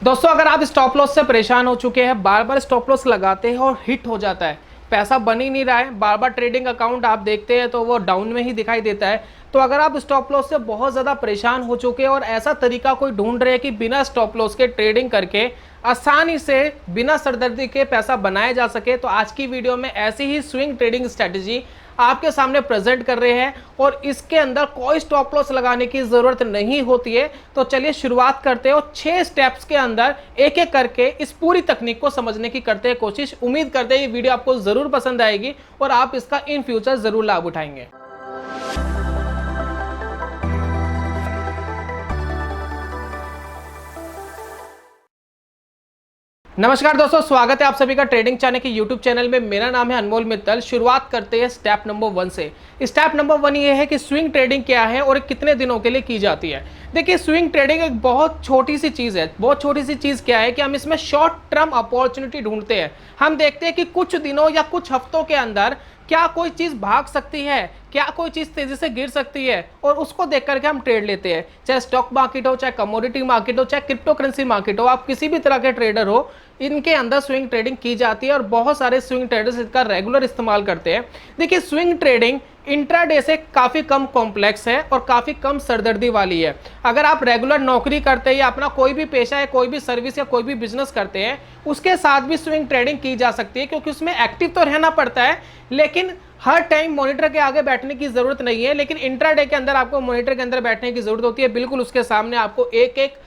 दोस्तों, अगर आप स्टॉप लॉस से परेशान हो चुके हैं, बार बार स्टॉप लॉस लगाते हैं और हिट हो जाता है, पैसा बन ही नहीं रहा है, बार बार ट्रेडिंग अकाउंट आप देखते हैं तो वो डाउन में ही दिखाई देता है। तो अगर आप स्टॉप लॉस से बहुत ज़्यादा परेशान हो चुके हैं और ऐसा तरीका कोई ढूंढ रहे हैं कि बिना स्टॉप लॉस के ट्रेडिंग करके आसानी से बिना सरदर्दी के पैसा बनाया जा सके, तो आज की वीडियो में ऐसी ही स्विंग ट्रेडिंग स्ट्रेटजी आपके सामने प्रेजेंट कर रहे हैं और इसके अंदर कोई स्टॉप लॉस लगाने की जरूरत नहीं होती है। तो चलिए शुरुआत करते हैं और 6 स्टेप्स के अंदर एक एक करके इस पूरी तकनीक को समझने की करते हैं कोशिश। उम्मीद करते हैं ये वीडियो आपको जरूर पसंद आएगी और आप इसका इन फ्यूचर जरूर लाभ उठाएंगे। नमस्कार दोस्तों, स्वागत है आप सभी का ट्रेडिंग चाने के यूट्यूब चैनल में। मेरा नाम है अनमोल मित्तल। शुरुआत करते हैं स्टेप नंबर 1 से। स्टेप नंबर 1 ये है कि स्विंग ट्रेडिंग क्या है और कितने दिनों के लिए की जाती है। देखिए, स्विंग ट्रेडिंग एक बहुत छोटी सी चीज़ है। बहुत छोटी सी चीज़ क्या है कि हम इसमें शॉर्ट टर्म अपॉर्चुनिटी ढूंढते हैं। हम देखते हैं कि कुछ दिनों या कुछ हफ्तों के अंदर क्या कोई चीज़ भाग सकती है, क्या कोई चीज़ तेज़ी से गिर सकती है, और उसको देख करके हम ट्रेड लेते हैं। चाहे स्टॉक मार्केट हो, चाहे कमोडिटी मार्केट हो, चाहे क्रिप्टो करेंसी मार्केट हो, आप किसी भी तरह के ट्रेडर हो, इनके अंदर स्विंग ट्रेडिंग की जाती है और बहुत सारे स्विंग ट्रेडर्स इसका रेगुलर इस्तेमाल करते हैं। देखिए, स्विंग ट्रेडिंग इंट्राडे से काफ़ी कम कॉम्प्लेक्स है और काफ़ी कम सरदर्दी वाली है। अगर आप रेगुलर नौकरी करते हैं या अपना कोई भी पेशा है, कोई भी सर्विस या कोई भी बिजनेस करते हैं, उसके साथ भी स्विंग ट्रेडिंग की जा सकती है, क्योंकि उसमें एक्टिव तो रहना पड़ता है, लेकिन हर टाइम मॉनिटर के आगे बैठने की जरूरत नहीं है। लेकिन इंट्राडे के अंदर आपको मॉनिटर के अंदर बैठने की जरूरत होती है। बिल्कुल उसके सामने आपको एक एक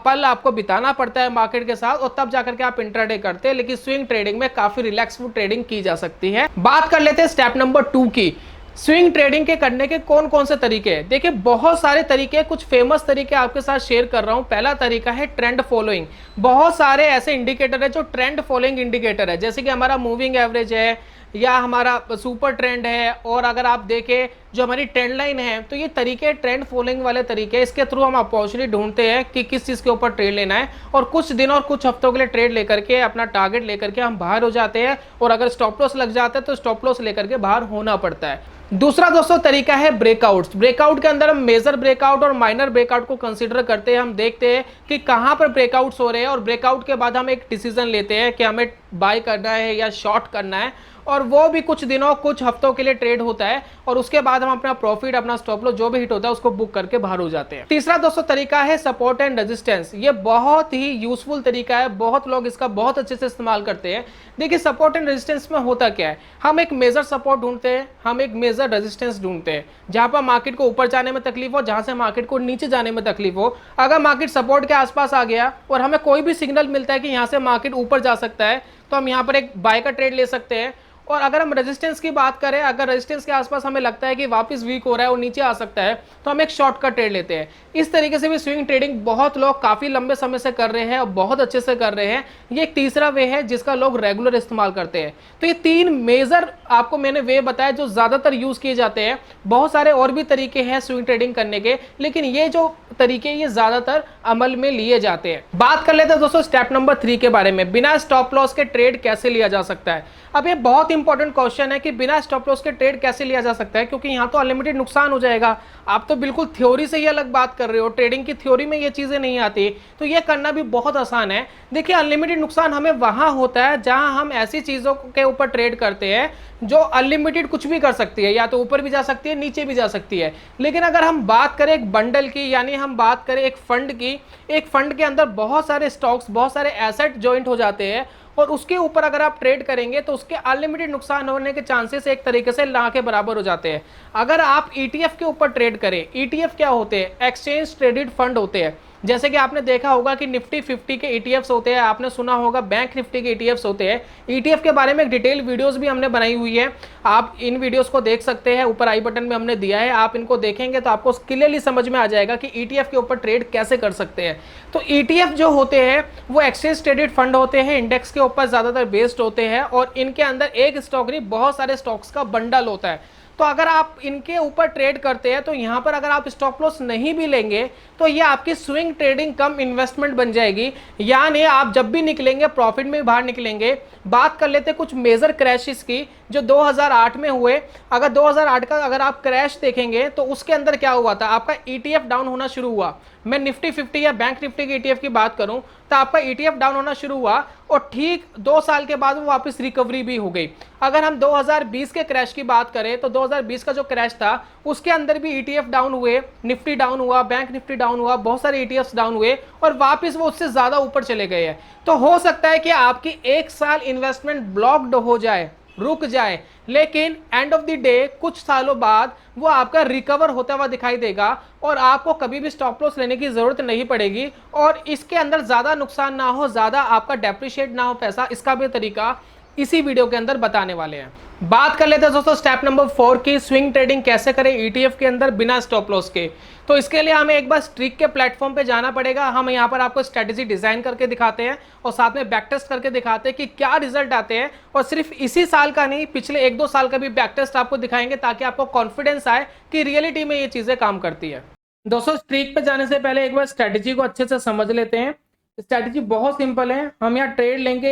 पल आपको बिताना पड़ता है मार्केट के साथ, और तब जाकर के आप इंट्राडे करते हैं। लेकिन स्विंग ट्रेडिंग में काफी रिलैक्सफुल ट्रेडिंग की जा सकती है। बात कर लेते हैं स्टेप नंबर 2 की। स्विंग ट्रेडिंग के करने के कौन कौन से तरीके हैं। देखिए, बहुत सारे तरीके, कुछ फेमस तरीके आपके साथ शेयर कर रहा हूं। पहला तरीका है ट्रेंड फॉलोइंग। बहुत सारे ऐसे इंडिकेटर है जो ट्रेंड फॉलोइंग इंडिकेटर है, जैसे कि हमारा मूविंग एवरेज है या हमारा सुपर ट्रेंड है, और अगर आप देखें जो हमारी ट्रेंड लाइन है, तो ये तरीके ट्रेंड फॉलोइंग वाले तरीके। इसके थ्रू हम अपॉर्चुनिटी ढूंढते हैं कि किस चीज़ के ऊपर ट्रेड लेना है, और कुछ दिन और कुछ हफ्तों के लिए ट्रेड लेकर के अपना टारगेट लेकर के हम बाहर हो जाते हैं, और अगर स्टॉप लॉस लग जाता है तो स्टॉप लॉस लेकर के बाहर होना पड़ता है। दूसरा दोस्तों तरीका है ब्रेकआउट्स। ब्रेकआउट के अंदर हम मेजर ब्रेकआउट और माइनर ब्रेकआउट को कंसीडर करते हैं। हम देखते हैं कि कहां पर ब्रेकआउट्स हो रहे हैं, और ब्रेकआउट के बाद हम एक डिसीजन लेते हैं कि हमें बाय करना है या शॉर्ट करना है, और वो भी कुछ दिनों कुछ हफ्तों के लिए ट्रेड होता है, और उसके बाद हम अपना प्रॉफिट, अपना स्टॉप लॉस जो भी हिट होता है उसको बुक करके बाहर हो जाते हैं। तीसरा दोस्तों तरीका है सपोर्ट एंड रेजिस्टेंस। ये बहुत ही यूजफुल तरीका है, बहुत लोग इसका बहुत अच्छे से इस्तेमाल करते हैं। देखिए, सपोर्ट एंड रेजिस्टेंस में होता क्या है, हम एक मेजर सपोर्ट ढूंढते हैं, हम एक मेजर रेजिस्टेंस ढूंढते हैं, जहां पर मार्केट को ऊपर जाने में तकलीफ हो, जहां से मार्केट को नीचे जाने में तकलीफ हो। अगर मार्केट सपोर्ट के आसपास आ गया और हमें कोई भी सिग्नल मिलता है कि यहां से मार्केट ऊपर जा सकता है, तो हम यहां पर एक बाय का ट्रेड ले सकते हैं। और अगर हम रेजिस्टेंस की बात करें, अगर रेजिस्टेंस के आसपास हमें लगता है कि वापस वीक हो रहा है और नीचे आ सकता है, तो हम एक शॉर्ट का ट्रेड लेते हैं। इस तरीके से भी स्विंग ट्रेडिंग बहुत लोग काफी लंबे समय से कर रहे हैं और बहुत अच्छे से कर रहे हैं। ये एक तीसरा वे है जिसका लोग रेगुलर इस्तेमाल करते हैं। तो ये 3 मेजर आपको मैंने वे बताया जो ज्यादातर यूज किए जाते हैं। बहुत सारे और भी तरीके हैं स्विंग ट्रेडिंग करने के, लेकिन ये जो तरीके ये ज्यादातर अमल में लिए जाते हैं। बात कर लेते हैं दोस्तों स्टेप नंबर 3 के बारे में। बिना स्टॉप लॉस के ट्रेड कैसे लिया जा सकता है। अब ये बहुत इंपॉर्टेंट क्वेश्चन है कि बिना स्टॉप लॉस के ट्रेड कैसे लिया जा सकता है, क्योंकि यहाँ तो अनलिमिटेड नुकसान हो जाएगा। आप तो बिल्कुल थ्योरी से ही अलग बात कर रहे हो, ट्रेडिंग की थ्योरी में ये चीजें नहीं आती, तो ये करना भी बहुत आसान है। देखिए, अनलिमिटेड नुकसान हमें वहां होता है जहां हम ऐसी चीजों के ऊपर ट्रेड करते हैं जो अनलिमिटेड कुछ भी कर सकती है, या तो ऊपर भी जा सकती है, नीचे भी जा सकती है। लेकिन अगर हम बात करें एक बंडल की, यानी हम बात करें एक फंड की, एक फंड के अंदर बहुत सारे स्टॉक्स, बहुत सारे एसेट ज्वाइंट हो जाते हैं, और उसके ऊपर अगर आप ट्रेड करेंगे तो उसके अनलिमिटेड नुकसान होने के चांसेस एक तरीके से ना के बराबर हो जाते हैं। अगर आप ईटीएफ के ऊपर ट्रेड करें, ईटीएफ क्या होते हैं, एक्सचेंज ट्रेडेड फंड होते हैं। जैसे कि आपने देखा होगा कि निफ्टी 50 के ईटीएफ्स होते हैं, आपने सुना होगा बैंक निफ्टी के ईटीएफ्स होते हैं। ईटीएफ के बारे में एक डिटेल वीडियोस भी हमने बनाई हुई है, आप इन वीडियोस को देख सकते हैं, ऊपर आई बटन में हमने दिया है। आप इनको देखेंगे तो आपको क्लियरली समझ में आ जाएगा कि ईटीएफ के ऊपर ट्रेड कैसे कर सकते हैं। तो ईटीएफ जो होते हैं वो एक्सचेंज ट्रेडेड फंड होते हैं, इंडेक्स के ऊपर ज्यादातर बेस्ड होते हैं, और इनके अंदर एक स्टॉक नहीं बहुत सारे स्टॉक्स का बंडल होता है। तो अगर आप इनके ऊपर ट्रेड करते हैं तो यहाँ पर अगर आप स्टॉप लॉस नहीं भी लेंगे तो ये आपकी स्विंग ट्रेडिंग कम इन्वेस्टमेंट बन जाएगी। यानी आप जब भी निकलेंगे प्रॉफिट में बाहर निकलेंगे। बात कर लेते हैं कुछ मेजर क्रैशेस की जो 2008 में हुए। अगर 2008 का अगर आप क्रैश देखेंगे तो उसके अंदर क्या हुआ था, आपका ईटीएफ डाउन होना शुरू हुआ। मैं निफ्टी 50 या बैंक निफ्टी के ईटीएफ की बात करूं तो आपका ईटीएफ डाउन होना शुरू हुआ और ठीक 2 साल के बाद वो वापस रिकवरी भी हो गई। अगर हम 2020 के क्रैश की बात करें तो 2020 का जो क्रैश था उसके अंदर भी ईटीएफ डाउन हुए, निफ्टी डाउन हुआ, बैंक निफ्टी डाउन हुआ, बहुत सारे ईटीएफ डाउन हुए और वापस वो उससे ज्यादा ऊपर चले गए हैं। तो हो सकता है कि आपकी 1 साल इन्वेस्टमेंट ब्लॉक्ड हो जाए, रुक जाए, लेकिन एंड ऑफ द डे कुछ सालों बाद वो आपका रिकवर होता हुआ दिखाई देगा और आपको कभी भी स्टॉप लॉस लेने की जरूरत नहीं पड़ेगी और इसके अंदर ज्यादा नुकसान ना हो, ज्यादा आपका डेप्रिशिएट ना हो पैसा, इसका भी तरीका इसी वीडियो के अंदर बताने वाले हैं। बात कर लेते हैं दोस्तों स्टेप नंबर 4 की, स्विंग ट्रेडिंग कैसे करें ईटीएफ के अंदर बिना स्टॉप लॉस के। तो इसके लिए हमें एक बार स्ट्रीक के प्लेटफॉर्म पे जाना पड़ेगा। हम यहाँ पर आपको स्ट्रेटेजी डिजाइन करके दिखाते हैं और साथ में बैक टेस्ट करके दिखाते हैं कि क्या रिजल्ट आते हैं और सिर्फ इसी साल का नहीं, पिछले 1-2 साल का भी बैक टेस्ट आपको दिखाएंगे ताकि आपको कॉन्फिडेंस आए कि रियलिटी में ये चीजें काम करती है। दोस्तों स्ट्रीक पे जाने से पहले एक बार स्ट्रेटेजी को अच्छे से समझ लेते हैं। स्ट्रैटेजी बहुत सिंपल है। हम यहाँ ट्रेड लेंगे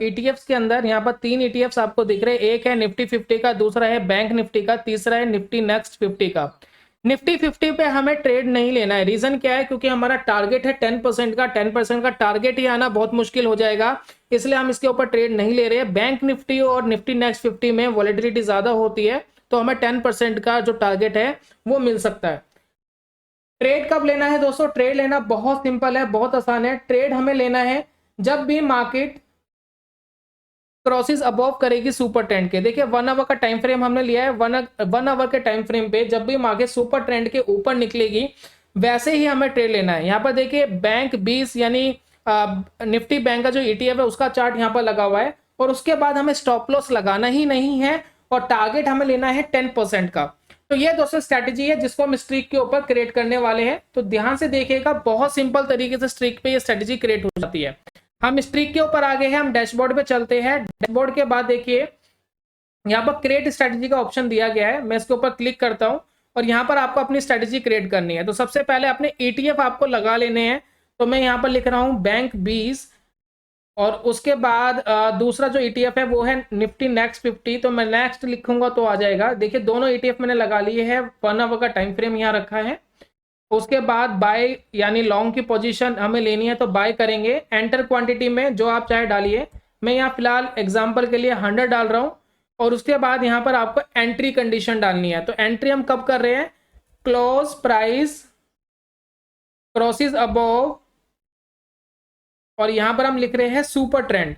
ईटीएफ्स के अंदर। यहाँ पर 3 ईटीएफ्स आपको दिख रहे हैं, एक है निफ्टी 50 का, दूसरा है बैंक निफ्टी का, तीसरा है निफ्टी नेक्स्ट 50 का। निफ्टी 50 पे हमें ट्रेड नहीं लेना है। रीजन क्या है, क्योंकि हमारा टारगेट है 10% का। 10% का टारगेट ही आना बहुत मुश्किल हो जाएगा, इसलिए हम इसके ऊपर ट्रेड नहीं ले रहे हैं। बैंक निफ्टी और निफ्टी नेक्स्ट 50 में वॉलेटिलिटी ज्यादा होती है, तो हमें 10% का जो टारगेट है वो मिल सकता है। ट्रेड कब लेना है दोस्तों, ट्रेड लेना बहुत सिंपल है, बहुत आसान है। ट्रेड हमें लेना है जब भी मार्केट क्रॉसेस अबव करेगी सुपर ट्रेंड के। देखिए 1 आवर का टाइम फ्रेम हमने लिया है। 1 आवर के टाइम फ्रेम पे जब भी मार्केट सुपर ट्रेंड के ऊपर निकलेगी वैसे ही हमें ट्रेड लेना है। यहाँ पर देखिए बैंक 20 यानी निफ्टी बैंक का जो ईटीएफ है उसका चार्ट यहाँ पर लगा हुआ है और उसके बाद हमें स्टॉप लॉस लगाना ही नहीं है और टारगेट हमें लेना है 10% का। तो ये दोस्तों स्ट्रैटेजी है जिसको हम स्ट्रीक के ऊपर क्रिएट करने वाले हैं। तो ध्यान से देखिएगा, बहुत सिंपल तरीके से स्ट्रीक पे ये स्ट्रैटेजी क्रिएट हो जाती है। हम स्ट्रीक के ऊपर आ गए हैं, हम डैशबोर्ड पे चलते हैं। डैशबोर्ड के बाद देखिए यहाँ पर क्रिएट स्ट्रैटेजी का ऑप्शन दिया गया है। मैं इसके ऊपर क्लिक करता हूँ और यहाँ पर आपको अपनी स्ट्रैटेजी क्रिएट करनी है। तो सबसे पहले अपने ईटीएफ आपको लगा लेने हैं। तो मैं यहाँ पर लिख रहा हूँ बैंक 20 और उसके बाद दूसरा जो ईटीएफ है वो है निफ्टी नेक्स्ट 50। तो मैं नेक्स्ट लिखूंगा तो आ जाएगा। देखिए दोनों ईटीएफ मैंने लगा लिए हैं, 1 आवर का टाइम फ्रेम यहाँ रखा है। उसके बाद बाय यानी लॉन्ग की पोजीशन हमें लेनी है तो बाय करेंगे। एंटर क्वांटिटी में जो आप चाहे डालिए, मैं यहाँ फिलहाल एग्जांपल के लिए 100 डाल रहा हूँ। और उसके बाद यहाँ पर आपको एंट्री कंडीशन डालनी है। तो एंट्री हम कब कर रहे हैं, क्लोज प्राइस क्रॉसेस अबव और यहां पर हम लिख रहे हैं सुपर ट्रेंड।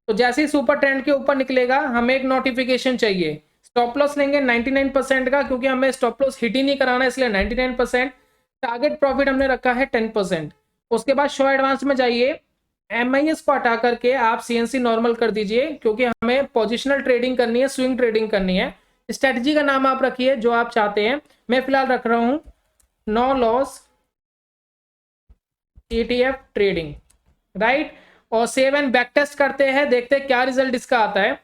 तो जैसे ही सुपर ट्रेंड के ऊपर निकलेगा हमें एक नोटिफिकेशन चाहिए। स्टॉप लॉस लेंगे 99% का, क्योंकि हमें स्टॉप लॉस हिट ही नहीं कराना, इसलिए 99%। टारगेट प्रॉफिट हमने रखा है 10%। उसके बाद शो एडवांस में जाइए, MIS को हटा करके आप CNC नॉर्मल कर दीजिए, क्योंकि हमें पोजिशनल ट्रेडिंग करनी है, स्विंग ट्रेडिंग करनी है। स्ट्रेटजी का नाम आप रखिए जो आप चाहते हैं। मैं फिलहाल रख रहा हूं no loss ETF trading, right. और सेव एंड बैक टेस्ट करते हैं, देखते हैं क्या रिजल्ट इसका आता है।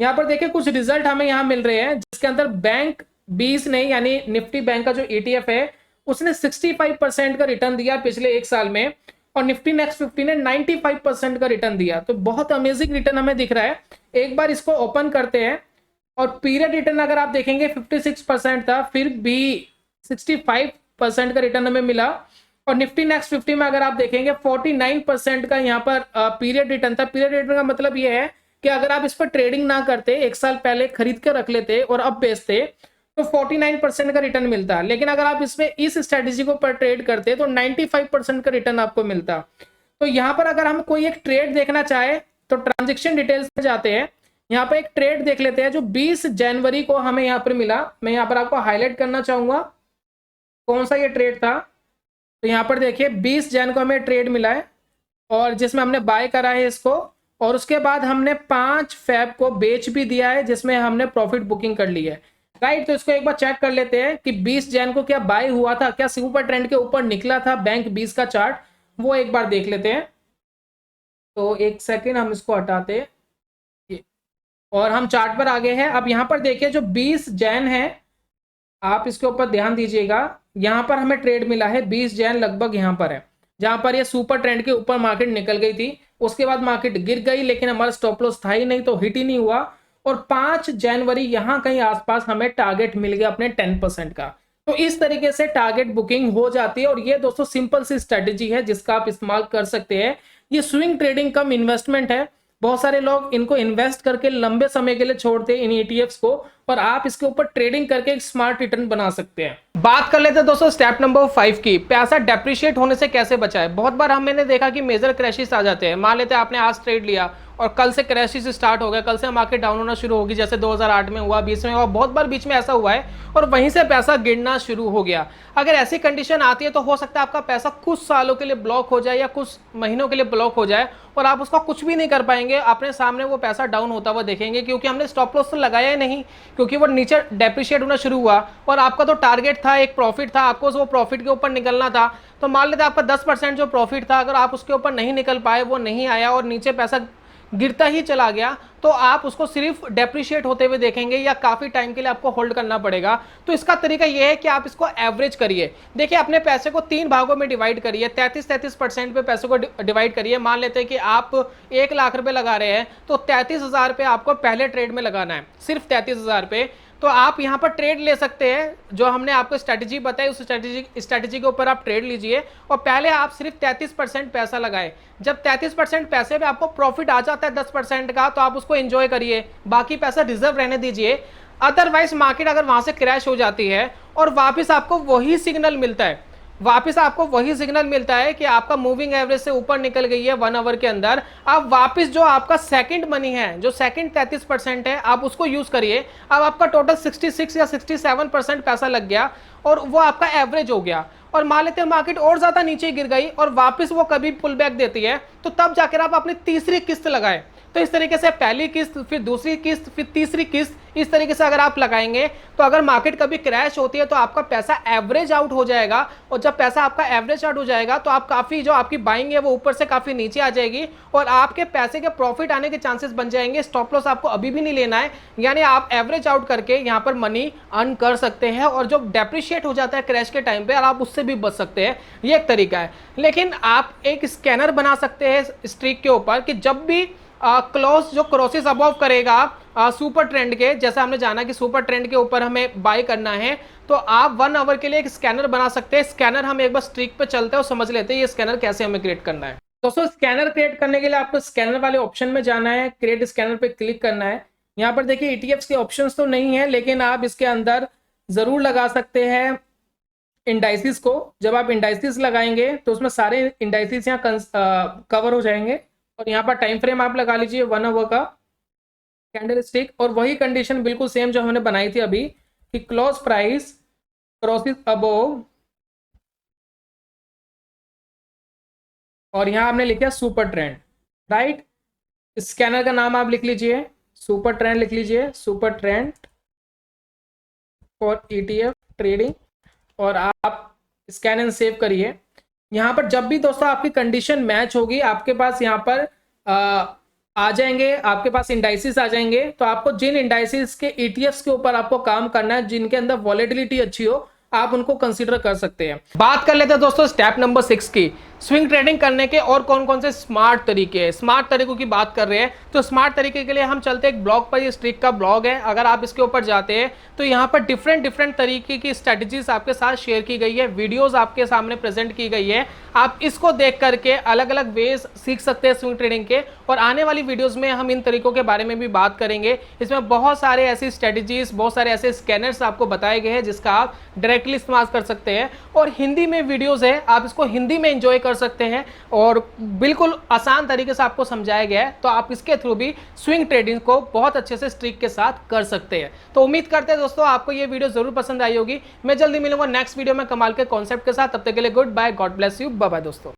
यहाँ पर देखिए कुछ रिजल्ट हमें यहाँ मिल रहे हैं, जिसके अंदर बैंक 20 ने यानी निफ्टी बैंक का जो ETF है उसने 65% का रिटर्न दिया पिछले 1 साल में और निफ्टी नेक्स्ट 50 ने 95% का रिटर्न दिया। तो बहुत अमेजिंग रिटर्न हमें दिख रहा है। एक बार इसको ओपन करते हैं और पीरियड रिटर्न अगर आप देखेंगे 56% था, फिर भी 65% का रिटर्न हमें मिला। और निफ्टी नेक्स्ट 50 में अगर आप देखेंगे 49% का यहाँ पर पीरियड रिटर्न था। पीरियड रिटर्न का मतलब ये है कि अगर आप इस पर ट्रेडिंग ना करते, 1 साल पहले खरीद कर रख लेते और अब बेचते, तो 49% का रिटर्न मिलता। लेकिन अगर आप इसमें इस स्ट्रेटेजी को पर ट्रेड करते तो 95% का रिटर्न आपको मिलता। तो यहाँ पर अगर हम कोई एक ट्रेड देखना चाहे तो ट्रांजेक्शन डिटेल्स में जाते हैं। यहाँ पर एक ट्रेड देख लेते हैं जो 20 जनवरी को हमें यहाँ पर मिला। मैं यहाँ पर आपको हाईलाइट करना चाहूंगा कौन सा ये ट्रेड था। तो यहाँ पर देखिए 20 जन को हमें ट्रेड मिला है और जिसमें हमने बाय करा है इसको, और उसके बाद हमने 5 फेब को बेच भी दिया है, जिसमें हमने प्रॉफिट बुकिंग कर ली है, राइट। तो इसको एक बार चेक कर लेते हैं कि 20 जन को क्या बाय हुआ था, क्या सुपर ट्रेंड के ऊपर निकला था बैंक 20 का चार्ट, वो एक बार देख लेते हैं। तो एक सेकेंड हम इसको हटाते हैं और हम चार्ट पर आ गए हैं। अब यहाँ पर देखिए जो 20 जैन है आप इसके ऊपर ध्यान दीजिएगा, यहाँ पर हमें ट्रेड मिला है 20 जैन लगभग यहाँ पर है, जहां पर ये सुपर ट्रेंड के ऊपर मार्केट निकल गई थी। उसके बाद मार्केट गिर गई, लेकिन हमारा स्टॉप लॉस था ही नहीं, तो हिट ही नहीं हुआ। और 5 जनवरी यहां कहीं आसपास हमें टारगेट मिल गया अपने 10% का। तो इस तरीके से टारगेट बुकिंग हो जाती है। और ये दोस्तों सिंपल सी स्ट्रेटेजी है जिसका आप इस्तेमाल कर सकते हैं। ये स्विंग ट्रेडिंग कम इन्वेस्टमेंट है। बहुत सारे लोग इनको इन्वेस्ट करके लंबे समय के लिए छोड़ते हैं इन ईटीएफ्स को, और आप इसके ऊपर ट्रेडिंग करके एक स्मार्ट रिटर्न बना सकते हैं। बात कर लेते हैं दोस्तों स्टेप नंबर 5 की, पैसा डेप्रिशिएट होने से कैसे बचाए। बहुत बार हमने देखा कि मेजर क्रैशेस आ जाते हैं। मान लेते हैं आपने आज ट्रेड लिया और कल से क्रैशेस स्टार्ट हो गया, कल से मार्केट डाउन होना शुरू होगी, जैसे 2008 में हुआ, 20 में हुआ, बहुत बार बीच में ऐसा हुआ है, और वहीं से पैसा गिरना शुरू हो गया। अगर ऐसी कंडीशन आती है तो हो सकता है आपका पैसा कुछ सालों के लिए ब्लॉक हो जाए या कुछ महीनों के लिए ब्लॉक हो जाए, और आप उसका कुछ भी नहीं कर पाएंगे। अपने सामने वो पैसा डाउन होता हुआ देखेंगे, क्योंकि हमने स्टॉप लॉस तो लगाया ही नहीं, क्योंकि वो नीचे डेप्रिशिएट होना शुरू हुआ। और आपका तो टारगेट था, एक प्रॉफिट था, आपको वो प्रॉफिट के ऊपर निकलना था। तो मान लेते आपका 10% जो प्रॉफिट था, अगर आप उसके ऊपर नहीं निकल पाए, वो नहीं आया और नीचे पैसा गिरता ही चला गया, तो आप उसको सिर्फ डेप्रिशिएट होते हुए देखेंगे, या काफी टाइम के लिए आपको होल्ड करना पड़ेगा। तो इसका तरीका यह है कि आप इसको एवरेज करिए। देखिए, अपने पैसे को 3 भागों में डिवाइड करिए, 33% पे पैसे को डिवाइड करिए। मान लेते हैं कि आप 1 लाख रुपए लगा रहे हैं, तो 33,000 पे आपको पहले ट्रेड में लगाना है, सिर्फ 33,000 पे। तो आप यहां पर ट्रेड ले सकते हैं, जो हमने आपको स्ट्रेटेजी बताई, उस स्ट्रेटेजी के ऊपर आप ट्रेड लीजिए, और पहले आप सिर्फ 33% पैसा लगाए। जब 33% पैसे पे आपको प्रॉफिट आ जाता है 10% का, तो आप उसको एंजॉय करिए, बाकी पैसा रिजर्व रहने दीजिए। अदरवाइज मार्केट अगर वहां से क्रैश हो जाती है और वापस आपको वही सिग्नल मिलता है कि आपका मूविंग एवरेज से ऊपर निकल गई है 1 आवर के अंदर, आप वापस जो आपका सेकंड मनी है, जो सेकंड 33% है, आप उसको यूज करिए। अब आपका टोटल 66 या 67% पैसा लग गया, और वो आपका एवरेज हो गया। और मान लेते हैं मार्केट और ज्यादा नीचे गिर गई और वापस वो कभी पुल बैक देती है, तो तब जाकर आप अपनी तीसरी किस्त लगाए। तो इस तरीके से पहली किस्त, फिर दूसरी किस्त, फिर तीसरी किस्त, इस तरीके से अगर आप लगाएंगे, तो अगर मार्केट कभी क्रैश होती है तो आपका पैसा एवरेज आउट हो जाएगा। और जब पैसा आपका एवरेज आउट हो जाएगा, तो आप काफी जो आपकी बाइंग है वो ऊपर से काफी नीचे आ जाएगी, और आपके पैसे के प्रॉफिट आने के चांसेस बन जाएंगे। स्टॉप लॉस आपको अभी भी नहीं लेना है, यानी आप एवरेज आउट करके यहाँ पर मनी अर्न कर सकते हैं, और जो डेप्रिशिएट हो जाता है क्रैश के टाइम पे, और आप उससे भी बच सकते हैं। ये एक तरीका है। लेकिन आप एक स्कैनर बना सकते हैं स्ट्रीक के ऊपर, कि जब भी क्लोज जो क्रॉसेस अबव करेगा सुपर ट्रेंड के, जैसा हमने जाना कि सुपर ट्रेंड के ऊपर हमें बाय करना है, तो आप 1 आवर के लिए एक स्कैनर बना सकते हैं। स्कैनर हम एक बार स्ट्रीक पे चलते हैं और समझ लेते हैं ये स्कैनर कैसे हमें क्रिएट करना है। दोस्तों, स्कैनर क्रिएट करने के लिए आपको स्कैनर वाले ऑप्शन में जाना है, क्रिएट स्कैनर पे क्लिक करना है। यहाँ पर देखिए ईटीएफ्स के ऑप्शंस तो नहीं है, लेकिन आप इसके अंदर जरूर लगा सकते हैं इंडाइसिस को। जब आप इंडाइसिस लगाएंगे तो उसमें सारे इंडाइसिस यहाँ कवर हो जाएंगे। और यहाँ पर टाइम फ्रेम आप लगा लीजिए 1 आवर का कैंडल स्टिक, और वही कंडीशन बिल्कुल सेम जो हमने बनाई थी अभी, कि क्लोज प्राइस क्रॉसेस अबव, और यहाँ आपने लिखा सुपर ट्रेंड, राइट। स्कैनर का नाम आप लिख लीजिए, सुपर ट्रेंड लिख लीजिए, super trend for ETF trading, और आप स्कैन एंड सेव करिए। यहाँ पर जब भी दोस्तों आपकी कंडीशन मैच होगी, आपके पास यहाँ पर आ जाएंगे, आपके पास इंडाइसिस आ जाएंगे। तो आपको जिन इंडाइसिस के ईटीएफ्स के ऊपर आपको काम करना है, जिनके अंदर वॉलेटिलिटी अच्छी हो, आप उनको कंसीडर कर सकते हैं। बात कर लेते हैं दोस्तों स्टेप नंबर 6 की, स्विंग ट्रेडिंग करने के और कौन कौन से स्मार्ट तरीके हैं। स्मार्ट तरीकों की बात कर रहे हैं, तो स्मार्ट तरीके के लिए हम चलते हैं एक ब्लॉग पर। ये स्ट्रीक का ब्लॉग है, अगर आप इसके ऊपर जाते हैं तो यहाँ पर डिफरेंट तरीके की स्ट्रेटजीज आपके साथ शेयर की गई है, वीडियोस आपके सामने प्रेजेंट की गई है। आप इसको देख करके अलग अलग वेज सीख सकते हैं स्विंग ट्रेडिंग के, और आने वाली वीडियोस में हम इन तरीकों के बारे में भी बात करेंगे। इसमें बहुत सारे ऐसी स्ट्रेटजीज, बहुत सारे ऐसे स्कैनर्स आपको बताए गए हैं जिसका आप डायरेक्टली इस्तेमाल कर सकते हैं। और हिंदी में वीडियोस है, आप इसको हिंदी में एंजॉय कर सकते हैं, और बिल्कुल आसान तरीके से आपको समझाया गया है। तो आप इसके थ्रू भी स्विंग ट्रेडिंग को बहुत अच्छे से स्ट्रीक के साथ कर सकते हैं। तो उम्मीद करते हैं दोस्तों आपको ये वीडियो जरूर पसंद आई होगी। मैं जल्दी मिलूंगा नेक्स्ट वीडियो में कमाल के कॉन्सेप्ट के साथ। तब तक के लिए goodbye, God bless you, bye bye दोस्तों।